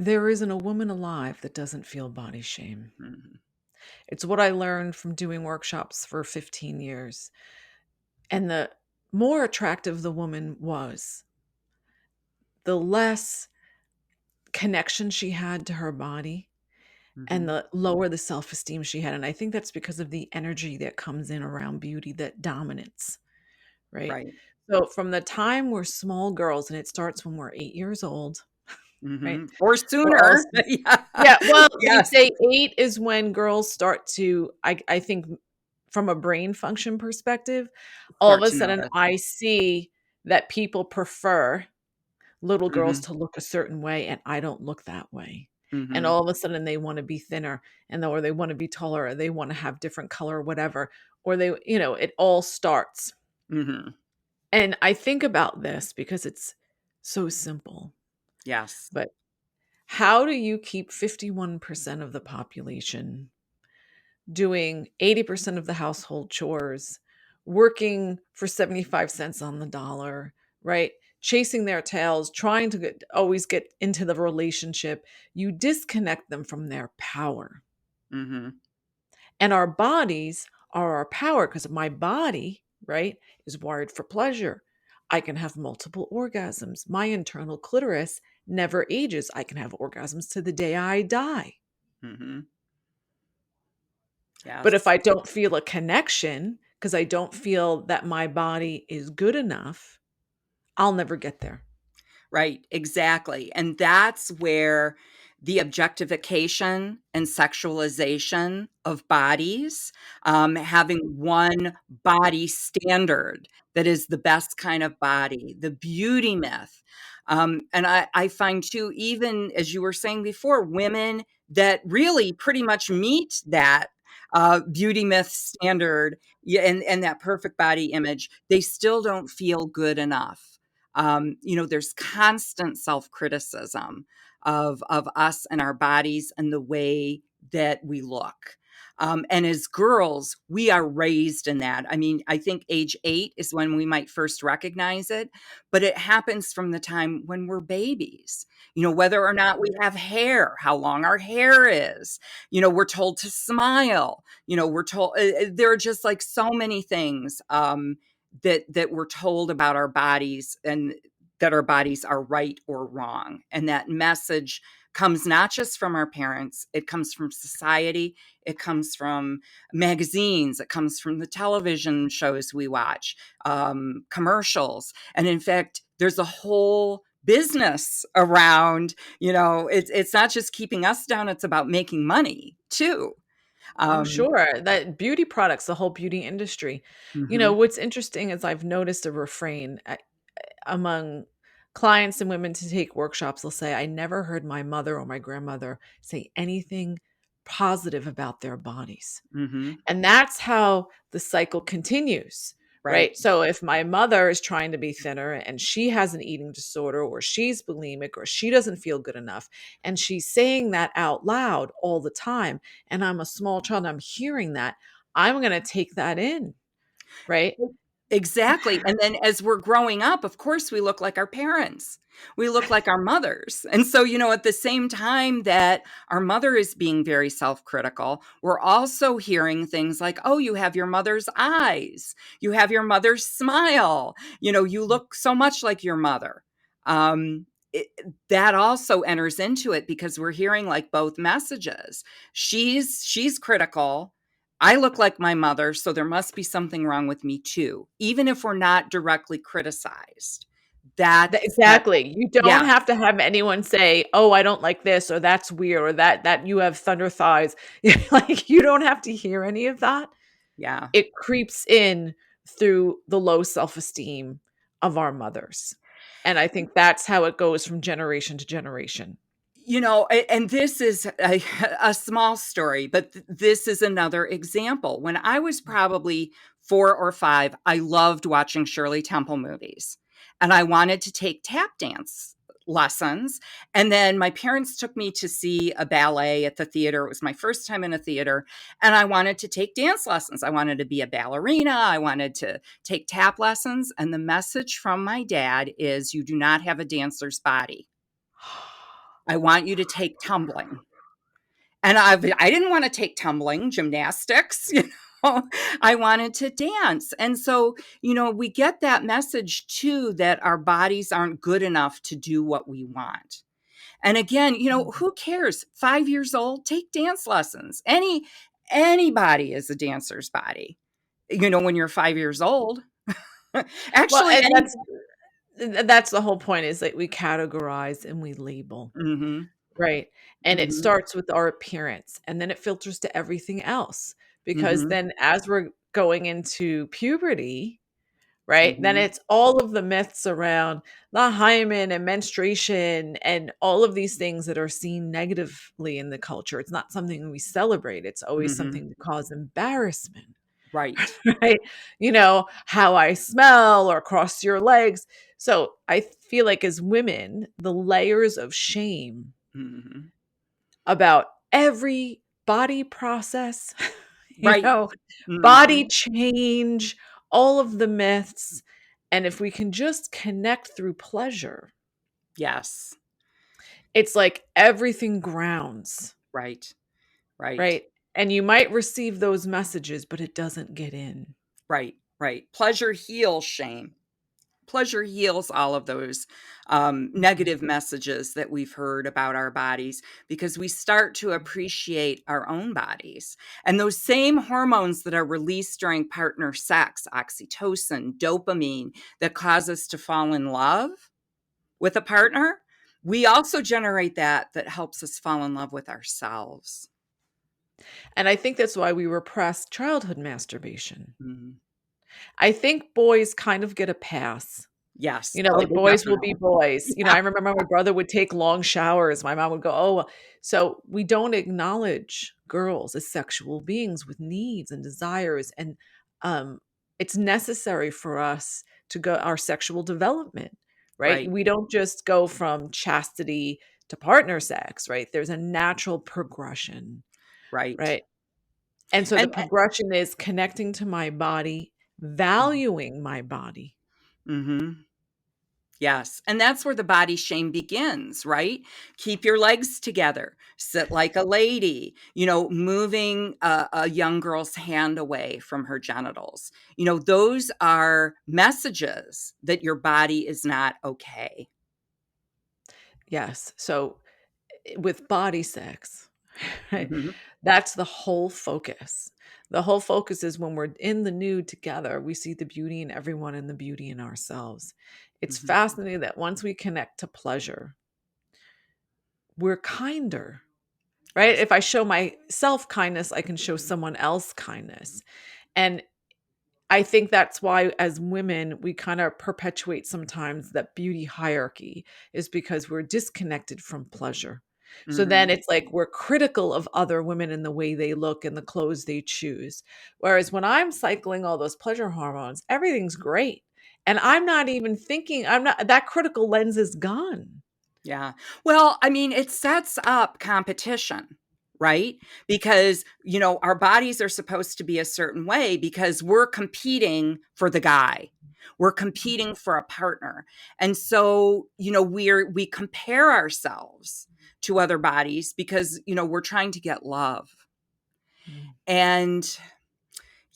There isn't a woman alive that doesn't feel body shame. Mhm. It's what I learned from doing workshops for 15 years. And the more attractive the woman was, the less connection she had to her body and Mhm. the lower the self-esteem she had. And I think that's because of the energy that comes in around beauty, that dominance, right? Right. So from the time we're small girls, and it starts when we're 8 years old, right? Or We're all sooner. Yeah. yeah, well, they Yes. say 8 is when girls start to I think from a brain function perspective, all of Start a to sudden notice. I see that people prefer little girls Mhm. to look a certain way, and I don't look that way. And Mhm. all of a sudden they wanna be thinner, or they wanna be taller, or they wanna have different color or whatever, or it all starts. Mhm. And I think about this because it's so simple, Yes. but how do you keep 51% of the population doing 80% of the household chores, working for 75 cents on the dollar, right? Chasing their tails, trying to always get into the relationship? You disconnect them from their power. Mhm. And our bodies are our power because my body, right, is wired for pleasure. I can have multiple orgasms. My internal clitoris never ages. I can have orgasms to the day I die. Mhm. But if Yes. I don't feel a connection, because I don't feel that my body is good enough, I'll never get there. Right, exactly, and that's where the objectification and sexualization of bodies, having one body standard that is the best kind of body, the beauty myth, and I find too, even as you were saying before, women that really pretty much meet that, beauty myth standard, yeah, and that perfect body image, they still don't feel good enough. There's constant self-criticism of us and our bodies and the way that we look. And as girls, we are raised in that. I mean, I think age 8 is when we might first recognize it, but it happens from the time when we're babies. Whether or not we have hair, how long our hair is. We're told to smile. We're told there are just like so many things that we're told about our bodies and that our bodies are right or wrong. And that message comes not just from our parents, it comes from society, it comes from magazines, it comes from the television shows we watch, commercials. And in fact, there's a whole business around, it's not just keeping us down, it's about making money too. Oh, Um, sure. That beauty products, the whole beauty industry. mhm, What's interesting is I've noticed a refrain among clients and women to take workshops. They'll say, I never heard my mother or my grandmother say anything positive about their bodies. mhm, And that's how the cycle continues, right. right? So if my mother is trying to be thinner and she has an eating disorder or she's bulimic or she doesn't feel good enough and she's saying that out loud all the time, and I'm a small child and I'm hearing that, I'm going to take that in, right? Exactly, and then as we're growing up, of course, we look like our parents. We look like our mothers, and so, at the same time that our mother is being very self-critical, we're also hearing things like, "Oh, you have your mother's eyes. You have your mother's smile. You look so much like your mother." Um, it that also enters into it because we're hearing, like, both messages. She's critical, I look like my mother, so there must be something wrong with me too, even if we're not directly criticized. That Exactly. You don't Yeah, have to have anyone say, "Oh, I don't like this," or "That's weird," or "That you have thunder thighs." Like, you don't have to hear any of that. yeah. It creeps in through the low self-esteem of our mothers. And I think that's how it goes from generation to generation. And this is a small story, but this is another example. When I was probably 4 or 5, I loved watching Shirley Temple movies, and I wanted to take tap dance lessons, and then my parents took me to see a ballet at the theater. It was my first time in a theater, and I wanted to take dance lessons. I wanted to be a ballerina. I wanted to take tap lessons, and the message from my dad is, "You do not have a dancer's body." I want you to take tumbling. And I didn't want to take tumbling, gymnastics, I wanted to dance. And so, we get that message too that our bodies aren't good enough to do what we want. And again, who cares? 5 years old, take dance lessons. Anybody is a dancer's body, when you're 5 years old. Well, Actually, and any. that's the whole point, is that we categorize and we label, Hmm. right? And it Hmm. starts with our appearance, and then it filters to everything else, because Hmm. then as we're going into puberty, right? Then Hmm. it's all of the myths around the hymen and menstruation and all of these things that are seen negatively in the culture. It's not something we celebrate. It's always Hmm. something to cause embarrassment, Right. right? How I smell or cross your legs. So I feel like as women, the layers of shame Hmm. about every body process, you Right. know, body Hmm. change, all of the myths. And if we can just connect through pleasure, Yes. it's like everything grounds, Right. Right. right? And you might receive those messages, but it doesn't get in. Right. Right. Pleasure heals shame. Pleasure heals all of those Mhm. negative messages that we've heard about our bodies, because we start to appreciate our own bodies. And those same hormones that are released during partner sex, oxytocin, dopamine, that cause us to fall in love with a partner, we also generate that helps us fall in love with ourselves. And I think that's why we repress childhood masturbation. Mhm. I think boys kind of get a pass. Yes. Oh, Like they boys will be definitely. boys. Yeah. I remember my brother would take long showers. My mom would go, "Oh, well." So we don't acknowledge girls as sexual beings with needs and desires. And um, it's necessary for us to go our sexual development, right? Right. We don't just go from chastity to partner sex, right? There's a natural progression, Right. right? And so the And progression is connecting to my body, valuing my body. mhm. Yes, and that's where the body shame begins, right? Keep your legs together, sit like a lady, moving a young girl's hand away from her genitals. Those are messages that your body is not okay. Yes. So with body sex, right? Mhm. That's the whole focus. The whole focus is when we're in the nude together, we see the beauty in everyone and the beauty in ourselves. It's Mhm. fascinating that once we connect to pleasure, we're kinder, right? Yes. If I show myself kindness, I can show someone else kindness. And I think that's why, as women, we kind of perpetuate sometimes that beauty hierarchy, is because we're disconnected from pleasure. So then Mhm. it's like we're critical of other women and the way they look and the clothes they choose. Whereas when I'm cycling all those pleasure hormones, everything's great. And I'm not even thinking, I'm not, that critical lens is gone. Yeah. Well, I mean, it sets up competition, right? Because, our bodies are supposed to be a certain way because we're competing for the guy. We're competing for a partner. And so, we compare ourselves to other bodies because, we're trying to get love. Mm. And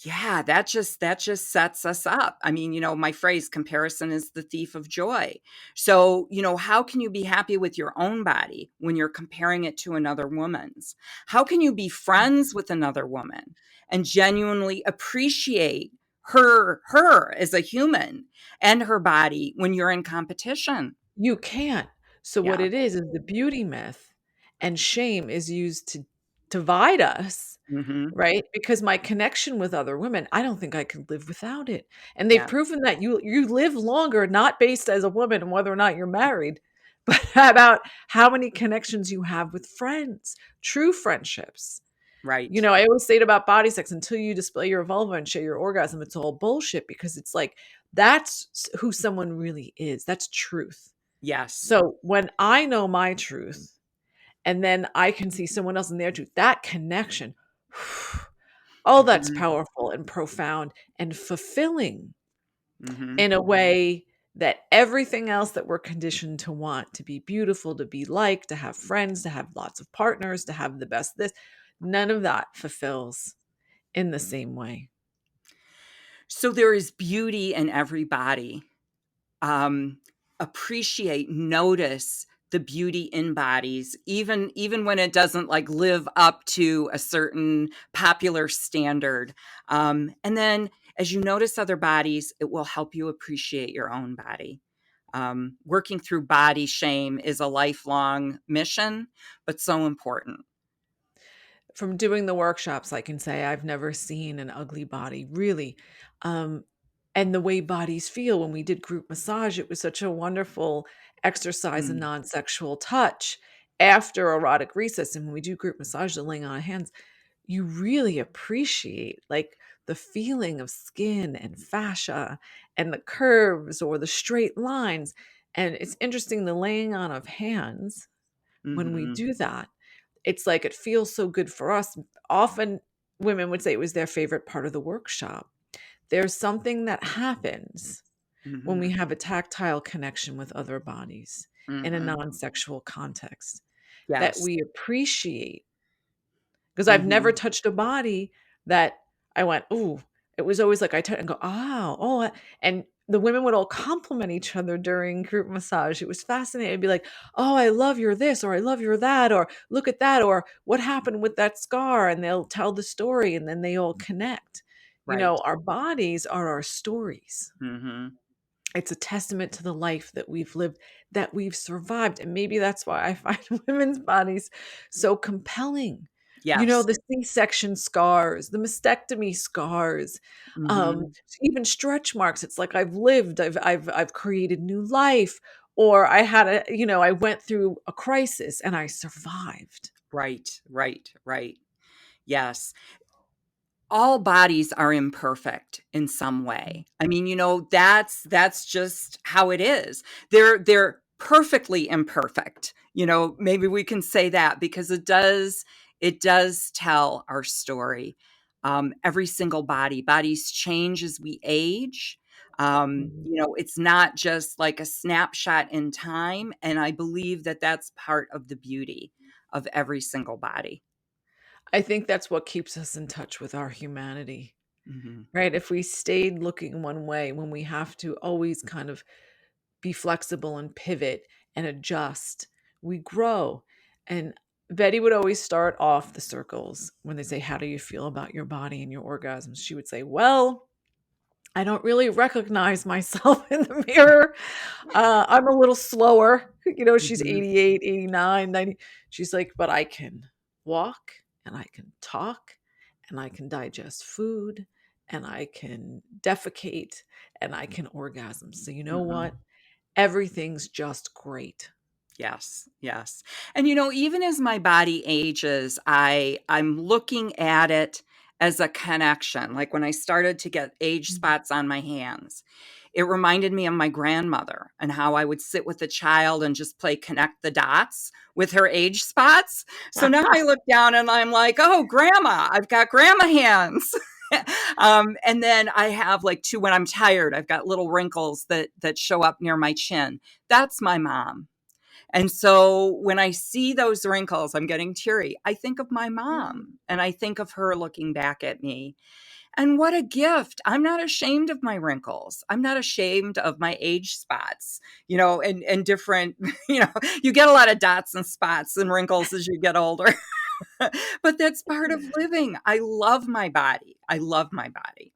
yeah, that just sets us up. I mean, my phrase, comparison is the thief of joy. So, how can you be happy with your own body when you're comparing it to another woman's? How can you be friends with another woman and genuinely appreciate her as a human and her body when you're in competition? You can't. So what Yeah. it is the beauty myth, and shame is used to divide us. Mhm. Right? Because my connection with other women, I don't think I could live without it. And they've Yeah. proven that you live longer, not based as a woman and whether or not you're married, but about how many connections you have with friends, true friendships. Right. I always say it about body sex: until you display your vulva and show your orgasm, it's all bullshit, because it's like that's who someone really is. That's truth. Yes. So when I know my truth and then I can see someone else in their truth, that connection, oh, that's Mhm. powerful and profound and fulfilling Mhm. in a way that everything else that we're conditioned to want, to be beautiful, to be liked, to have friends, to have lots of partners, to have the best this, none of that fulfills in the same way. So there is beauty in every body. um, Appreciate, notice the beauty in bodies, even when it doesn't like live up to a certain popular standard. And then as you notice other bodies, it will help you appreciate your own body. Working through body shame is a lifelong mission, but so important. From doing the workshops, I can say I've never seen an ugly body, really. Um, and the way bodies feel when we did group massage, it was such a wonderful exercise in Mm, non sexual touch after erotic recess. And when we do group massage, the laying on of hands, you really appreciate like the feeling of skin and fascia and the curves or the straight lines. And it's interesting, the laying on of hands, when we mhm, do that, it's like it feels so good for us. Often women would say it was their favorite part of the workshop. There's something that happens when we mhm, have a tactile connection with other bodies in a mhm. non-sexual context that Yes. we appreciate. Because I've never Mhm. touched a body that I went, "Ooh." It was always like I touch and go, "Oh, oh," and the women would all compliment each other during group massage. It was fascinating. It'd be like, "Oh, I love your this," or "I love your that," or "Look at that," or "What happened with that scar?" And they'll tell the story, and then they all connect. You know, Right. our bodies are our stories. Mhm. It's a testament to the life that we've lived, that we've survived, and maybe that's why I find women's bodies so compelling. You know, Yes. the C-section scars, the mastectomy scars, Mhm. even stretch marks. It's like I've lived, I've created new life, or I had a, you know, I went through a crisis and I survived. Right, right, right. Yes. All bodies are imperfect in some way. I mean, that's just how it is. They're perfectly imperfect. Maybe we can say that because it does tell our story. Every single bodies change as we age. Mhm. It's not just like a snapshot in time, and I believe that that's part of the beauty of every single body. I think that's what keeps us in touch with our humanity. Mhm. Right? If we stayed looking one way when we have to always kind of be flexible and pivot and adjust, we grow. And Betty would always start off the circles when they say, "How do you feel about your body and your orgasms?" She would say, "Well, I don't really recognize myself in the mirror. I'm a little slower." You know, she's Mhm. 88, 89, 90. She's like, "But I can walk and I can talk and I can digest food and I can defecate and I can orgasm. So, you know what? Mhm. Everything's just great." Yes, yes. And even as my body ages, I'm looking at it as a connection. Like when I started to get age Mhm. spots on my hands, it reminded me of my grandmother and how I would sit with a child and just play connect the dots with her age spots. So now I look down and I'm like, "Oh, grandma, I've got grandma hands." And then I have like two when I'm tired, I've got little wrinkles that show up near my chin. That's my mom. And so when I see those wrinkles, I'm getting teary. I think of my mom Mhm. and I think of her looking back at me. And what a gift. I'm not ashamed of my wrinkles. I'm not ashamed of my age spots, and different, you get a lot of dots and spots and wrinkles as you get older. But that's part of living. I love my body. I love my body.